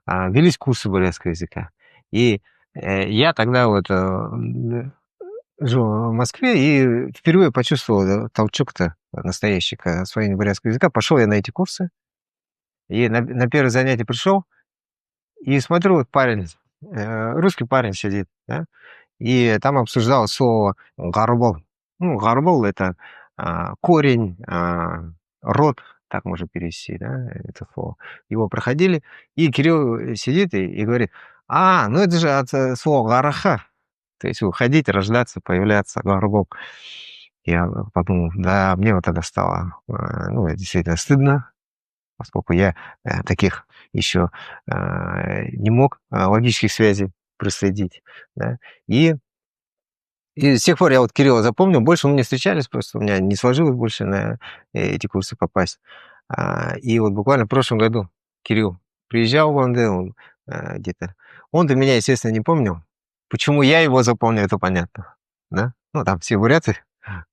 велись курсы бурятского языка. И я тогда вот жил в Москве и впервые почувствовал толчок-то настоящий к освоению бурятского языка. Пошел я на эти курсы, и на первое занятие пришел, и смотрю, вот парень, русский парень сидит, да, и там обсуждал слово «гарбол». Ну, «гарбол» — это корень, род, так можно перевести, да, это слово. Его проходили, и Кирилл сидит и говорит: ну это же от слова «гараха», то есть уходить, рождаться, появляться, «гарбол». Я подумал, да, мне вот тогда стало, ну, действительно стыдно, поскольку я таких еще не мог логических связей проследить, да. И с тех пор я вот Кирилла запомнил, больше мы не встречались, просто у меня не сложилось больше на эти курсы попасть. И вот буквально в прошлом году Кирилл приезжал в Улан-Удэ, он где-то. Он-то меня, естественно, не помнил. Почему я его запомнил, это понятно, да. Ну, там все буряты,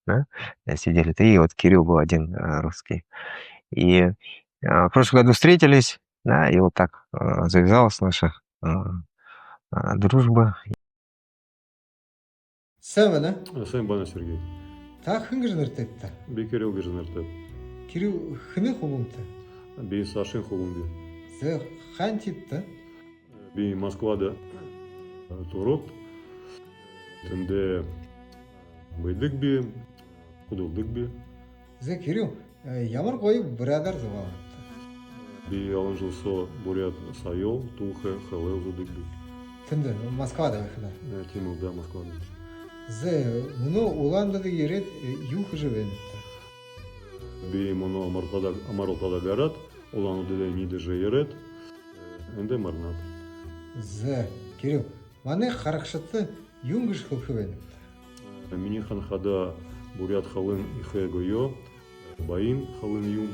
да, сидели. И вот Кирилл был один русский. И в прошлом году встретились, да, и вот так завязалась наша дружба. Сәвана, Sayın Bana Sergey. та хынгыр ныртетта. Bir kere o gecen Кирилл хыны хубумта. Bir Sashin Холумби. Зэ хантитта. Bir Moskva'da Torot. Tende baydık bir, kudulduk bir. Зэ Кирилл ямар гоё брадар зава. Bir alınjılso Buryat Sayol, Tulhe, Halel zuduk bir. Тынды Москвада выхода. Timur da Moskva'da. Зэ муно Уландады ерет юх живента. Bir mono Amaroltada Garat, Ulan-Ude'de Nideje Yeret, Ende Marnat. Зэ Кирилл мане харакшатты юнгыш хылхывен. Минихан Хада Бурят Халын Ихе Гойо, Баин Халын Юм,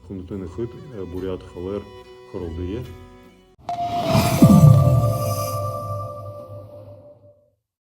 Хундутен Ихыт Бурят Халер Хоролдые.